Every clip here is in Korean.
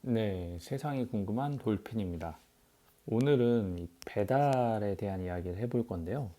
네, 세상이 궁금한 돌핀입니다. 오늘은 이 배달에 대한 이야기를 해볼 건데요.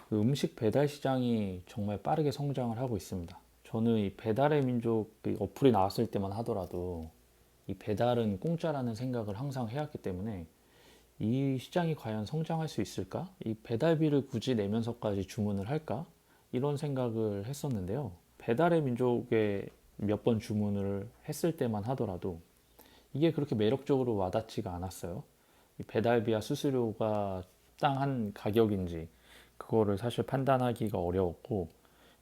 그 음식 배달 시장이 정말 빠르게 성장을 하고 있습니다. 저는 이 배달의 민족 그 어플이 나왔을 때만 하더라도 이 배달은 공짜라는 생각을 항상 해왔기 때문에 이 시장이 과연 성장할 수 있을까? 이 배달비를 굳이 내면서까지 주문을 할까? 이런 생각을 했었는데요. 배달의 민족에 몇 번 주문을 했을 때만 하더라도 이게 그렇게 매력적으로 와닿지가 않았어요. 이 배달비와 수수료가 적당한 가격인지 그거를 사실 판단하기가 어려웠고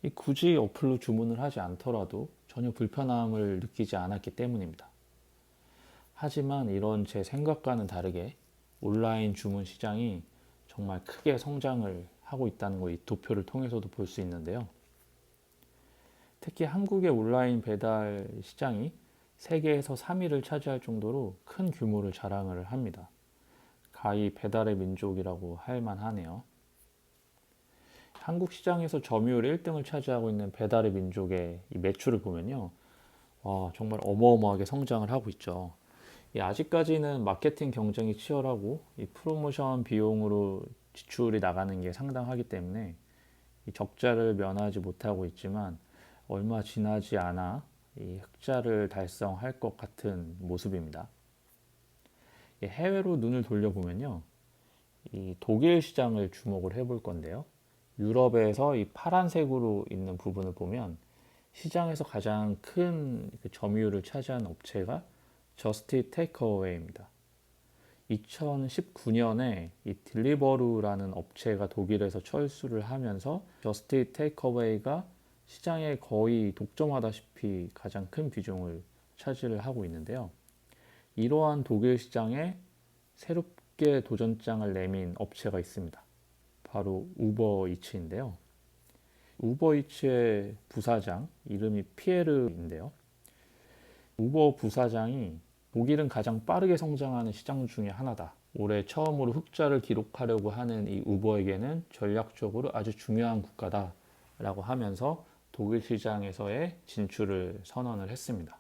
이 굳이 어플로 주문을 하지 않더라도 전혀 불편함을 느끼지 않았기 때문입니다. 하지만 이런 제 생각과는 다르게 온라인 주문 시장이 정말 크게 성장을 하고 있다는 거 이 도표를 통해서도 볼 수 있는데요. 특히 한국의 온라인 배달 시장이 세계에서 3위를 차지할 정도로 큰 규모를 자랑을 합니다. 가히 배달의 민족이라고 할 만하네요. 한국 시장에서 점유율 1등을 차지하고 있는 배달의 민족의 이 매출을 보면요. 와, 정말 어마어마하게 성장을 하고 있죠. 아직까지는 마케팅 경쟁이 치열하고 이 프로모션 비용으로 지출이 나가는 게 상당하기 때문에 이 적자를 면하지 못하고 있지만 얼마 지나지 않아 이 흑자를 달성할 것 같은 모습입니다. 해외로 눈을 돌려보면요. 이 독일 시장을 주목을 해볼 건데요. 유럽에서 이 파란색으로 있는 부분을 보면 시장에서 가장 큰 점유율을 차지한 업체가 저스트 테이크어웨이입니다. 2019년에 이 딜리버루라는 업체가 독일에서 철수를 하면서 저스트 테이크어웨이가 시장에 거의 독점하다시피 가장 큰 비중을 차지를 하고 있는데요. 이러한 독일 시장에 새롭게 도전장을 내민 업체가 있습니다. 바로 우버이츠인데요. 우버이츠의 부사장 이름이 피에르인데요. 우버 부사장이 독일은 가장 빠르게 성장하는 시장 중에 하나다. 올해 처음으로 흑자를 기록하려고 하는 이 우버에게는 전략적으로 아주 중요한 국가다라고 하면서 독일 시장에서의 진출을 선언을 했습니다.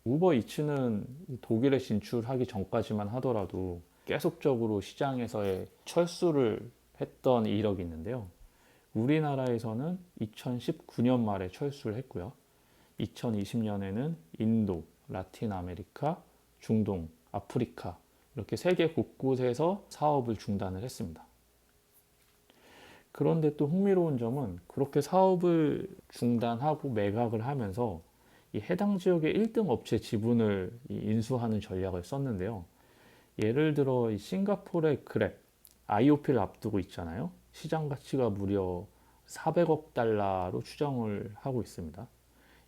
우버이츠는 독일에 진출하기 전까지만 하더라도 계속적으로 시장에서의 철수를 했던 이력이 있는데요. 우리나라에서는 2019년 말에 철수를 했고요. 2020년에는 인도, 라틴 아메리카, 중동, 아프리카 이렇게 세계 곳곳에서 사업을 중단을 했습니다. 그런데 또 흥미로운 점은 그렇게 사업을 중단하고 매각을 하면서 이 해당 지역의 1등 업체 지분을 인수하는 전략을 썼는데요. 예를 들어 이 싱가포르의 그랩, IOP를 앞두고 있잖아요. 시장 가치가 무려 400억 달러로 추정을 하고 있습니다.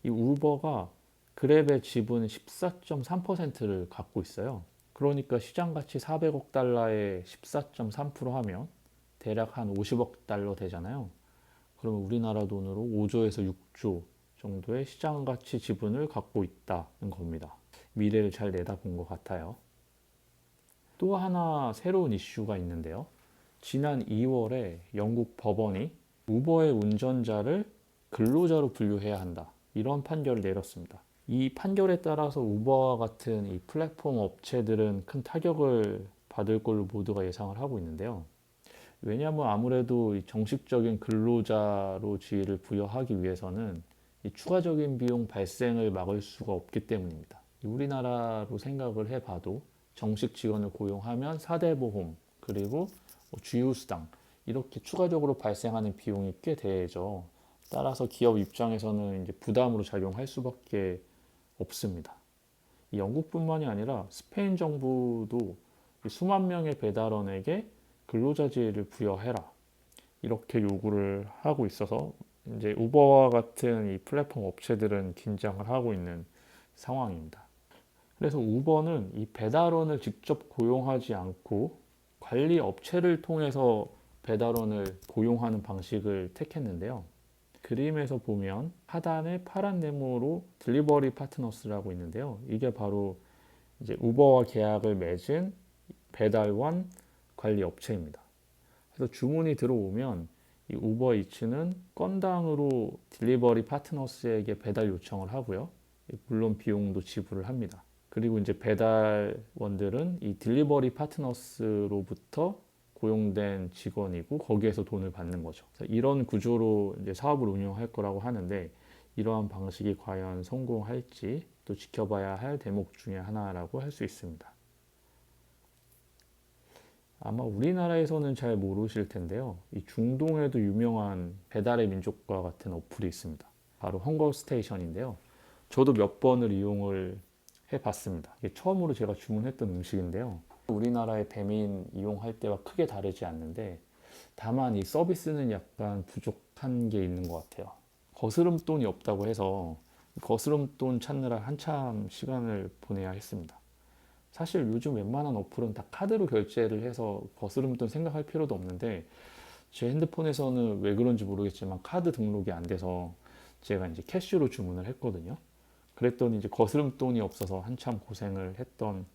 이 우버가 그랩의 지분 14.3%를 갖고 있어요. 그러니까 시장 가치 400억 달러에 14.3% 하면 대략 한 50억 달러 되잖아요. 그러면 우리나라 돈으로 5조에서 6조 정도의 시장 가치 지분을 갖고 있다는 겁니다. 미래를 잘 내다본 것 같아요. 또 하나 새로운 이슈가 있는데요. 지난 2월에 영국 법원이 우버의 운전자를 근로자로 분류해야 한다. 이런 판결을 내렸습니다. 이 판결에 따라서 우버와 같은 이 플랫폼 업체들은 큰 타격을 받을 걸로 모두가 예상을 하고 있는데요. 왜냐하면 아무래도 정식적인 근로자로 지위를 부여하기 위해서는 이 추가적인 비용 발생을 막을 수가 없기 때문입니다. 우리나라로 생각을 해봐도 정식 직원을 고용하면 4대 보험 그리고 주휴수당 이렇게 추가적으로 발생하는 비용이 꽤 되죠. 따라서 기업 입장에서는 이제 부담으로 작용할 수밖에 없습니다. 이 영국뿐만이 아니라 스페인 정부도 수만 명의 배달원에게 근로자제를 부여해라 이렇게 요구를 하고 있어서 이제 우버와 같은 이 플랫폼 업체들은 긴장을 하고 있는 상황입니다. 그래서 우버는 이 배달원을 직접 고용하지 않고 관리 업체를 통해서 배달원을 고용하는 방식을 택했는데요. 그림에서 보면 하단에 파란 네모로 딜리버리 파트너스라고 있는데요. 이게 바로 이제 우버와 계약을 맺은 배달원 관리 업체입니다. 그래서 주문이 들어오면 이 우버이츠는 건당으로 딜리버리 파트너스에게 배달 요청을 하고요. 물론 비용도 지불을 합니다. 그리고 이제 배달원들은 이 딜리버리 파트너스로부터 고용된 직원이고 거기에서 돈을 받는 거죠. 이런 구조로 이제 사업을 운영할 거라고 하는데 이러한 방식이 과연 성공할지 또 지켜봐야 할 대목 중에 하나라고 할 수 있습니다. 아마 우리나라에서는 잘 모르실 텐데요. 이 중동에도 유명한 배달의 민족과 같은 어플이 있습니다. 바로 헝거 스테이션인데요. 저도 몇 번을 이용을 해봤습니다. 이게 처음으로 제가 주문했던 음식인데요. 우리나라의 배민 이용할 때와 크게 다르지 않는데 다만 이 서비스는 약간 부족한 게 있는 것 같아요. 거스름돈이 없다고 해서 거스름돈 찾느라 한참 시간을 보내야 했습니다. 사실 요즘 웬만한 어플은 다 카드로 결제를 해서 거스름돈 생각할 필요도 없는데 제 핸드폰에서는 왜 그런지 모르겠지만 카드 등록이 안 돼서 제가 이제 캐시로 주문을 했거든요. 그랬더니 이제 거스름돈이 없어서 한참 고생을 했던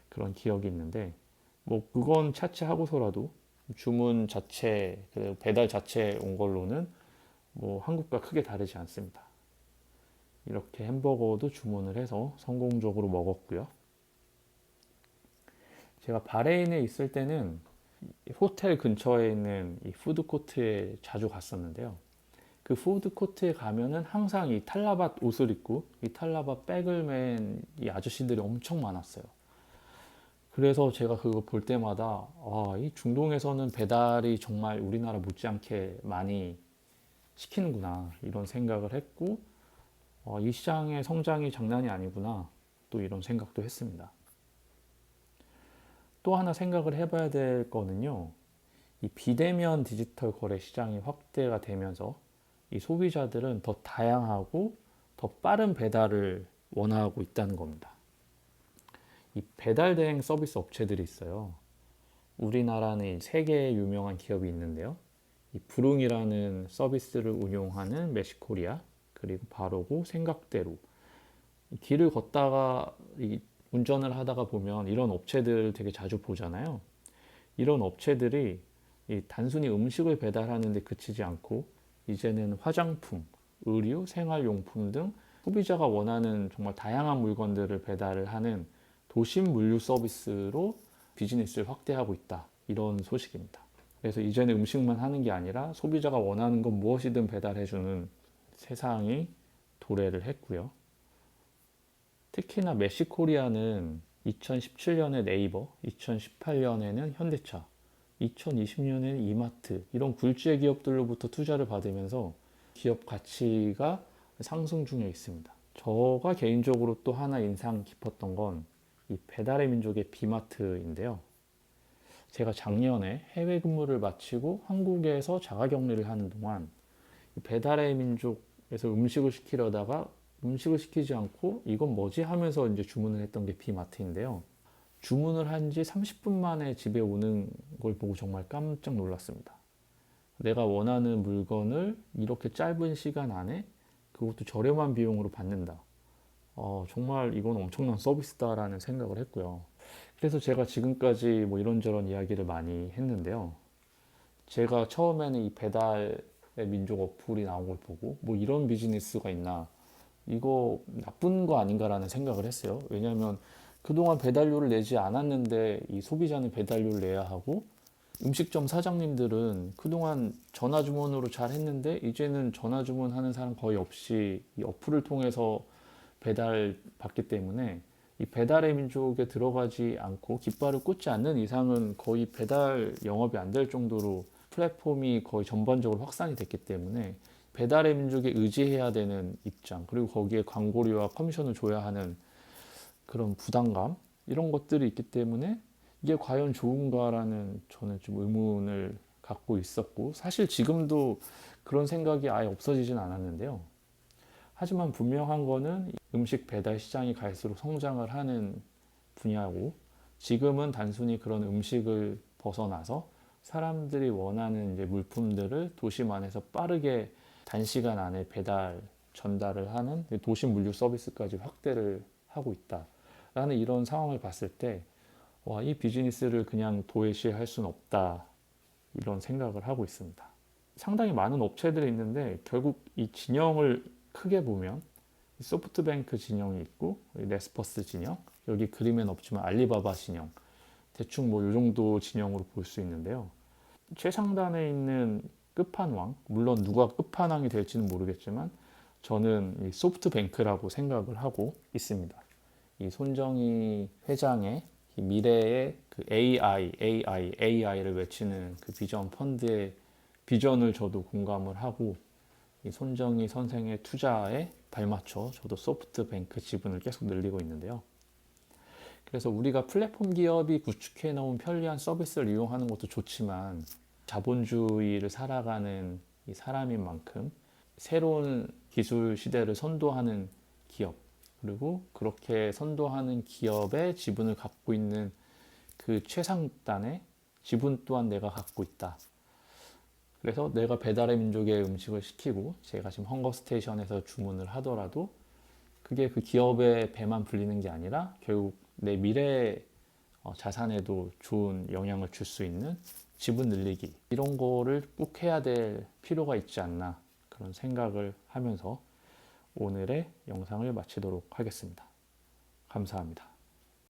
그런 기억이 있는데 뭐 그건 차치하고서라도 주문 자체, 그 배달 자체 온 걸로는 뭐 한국과 크게 다르지 않습니다. 이렇게 햄버거도 주문을 해서 성공적으로 먹었고요. 제가 바레인에 있을 때는 호텔 근처에 있는 이 푸드코트에 자주 갔었는데요. 그 푸드코트에 가면은 항상 이 탈라밭 옷을 입고 이 탈라밭 백을 맨 이 아저씨들이 엄청 많았어요. 그래서 제가 그거 볼 때마다 이 중동에서는 배달이 정말 우리나라 못지않게 많이 시키는구나 이런 생각을 했고 이 시장의 성장이 장난이 아니구나 또 이런 생각도 했습니다. 또 하나 생각을 해봐야 될 거는요. 이 비대면 디지털 거래 시장이 확대가 되면서 이 소비자들은 더 다양하고 더 빠른 배달을 원하고 있다는 겁니다. 이 배달 대행 서비스 업체들이 있어요. 우리나라는 세 개의 유명한 기업이 있는데요. 이 부릉이라는 서비스를 운용하는 메시코리아, 그리고 바로고, 생각대로. 길을 걷다가 운전을 하다가 보면 이런 업체들 되게 자주 보잖아요. 이런 업체들이 단순히 음식을 배달하는 데 그치지 않고 이제는 화장품, 의류, 생활용품 등 소비자가 원하는 정말 다양한 물건들을 배달을 하는 도심 물류 서비스로 비즈니스를 확대하고 있다. 이런 소식입니다. 그래서 이제는 음식만 하는 게 아니라 소비자가 원하는 건 무엇이든 배달해주는 세상이 도래를 했고요. 특히나 메시코리아는 2017년에 네이버, 2018년에는 현대차, 2020년에는 이마트 이런 굴지의 기업들로부터 투자를 받으면서 기업 가치가 상승 중에 있습니다. 저가 개인적으로 또 하나 인상 깊었던 건 이 배달의 민족의 비마트인데요. 제가 작년에 해외 근무를 마치고 한국에서 자가격리를 하는 동안 배달의 민족에서 음식을 시키려다가 음식을 시키지 않고 이건 뭐지 하면서 이제 주문을 했던 게 비마트인데요. 주문을 한 지 30분 만에 집에 오는 걸 보고 정말 깜짝 놀랐습니다. 내가 원하는 물건을 이렇게 짧은 시간 안에 그것도 저렴한 비용으로 받는다. 정말 이건 엄청난 서비스다라는 생각을 했고요. 그래서 제가 지금까지 뭐 이런저런 이야기를 많이 했는데요. 제가 처음에는 이 배달의 민족 어플이 나온 걸 보고 뭐 이런 비즈니스가 있나 이거 나쁜 거 아닌가라는 생각을 했어요. 왜냐하면 그동안 배달료를 내지 않았는데 이 소비자는 배달료를 내야 하고 음식점 사장님들은 그동안 전화 주문으로 잘 했는데 이제는 전화 주문하는 사람 거의 없이 이 어플을 통해서 배달 받기 때문에 이 배달의 민족에 들어가지 않고 깃발을 꽂지 않는 이상은 거의 배달 영업이 안 될 정도로 플랫폼이 거의 전반적으로 확산이 됐기 때문에 배달의 민족에 의지해야 되는 입장 그리고 거기에 광고료와 커미션을 줘야 하는 그런 부담감 이런 것들이 있기 때문에 이게 과연 좋은가라는 저는 좀 의문을 갖고 있었고 사실 지금도 그런 생각이 아예 없어지진 않았는데요. 하지만 분명한 거는 음식 배달 시장이 갈수록 성장을 하는 분야고 지금은 단순히 그런 음식을 벗어나서 사람들이 원하는 이제 물품들을 도심 안에서 빠르게 단시간 안에 배달 전달을 하는 도심 물류 서비스까지 확대를 하고 있다라는 이런 상황을 봤을 때 이 비즈니스를 그냥 도외시할 수는 없다 이런 생각을 하고 있습니다. 상당히 많은 업체들이 있는데 결국 이 진영을 크게 보면 소프트뱅크 진영이 있고 레스퍼스 진영 여기 그림엔 없지만 알리바바 진영, 대충 뭐 이 정도 진영으로 볼 수 있는데요. 최상단에 있는 끝판왕, 물론 누가 끝판왕이 될지는 모르겠지만 저는 이 소프트뱅크라고 생각을 하고 있습니다. 이 손정희 회장의 이 미래의 그 AI를 외치는 그 비전 펀드의 비전을 저도 공감을 하고 이 손정희 선생의 투자에 발맞춰 저도 소프트뱅크 지분을 계속 늘리고 있는데요. 그래서 우리가 플랫폼 기업이 구축해 놓은 편리한 서비스를 이용하는 것도 좋지만 자본주의를 살아가는 이 사람인 만큼 새로운 기술 시대를 선도하는 기업, 그리고 그렇게 선도하는 기업의 지분을 갖고 있는 그 최상단의 지분 또한 내가 갖고 있다. 그래서 내가 배달의 민족의 음식을 시키고 제가 지금 헝거스테이션에서 주문을 하더라도 그게 그 기업의 배만 불리는 게 아니라 결국 내 미래 자산에도 좋은 영향을 줄 수 있는 지분 늘리기, 이런 거를 꼭 해야 될 필요가 있지 않나, 그런 생각을 하면서 오늘의 영상을 마치도록 하겠습니다. 감사합니다.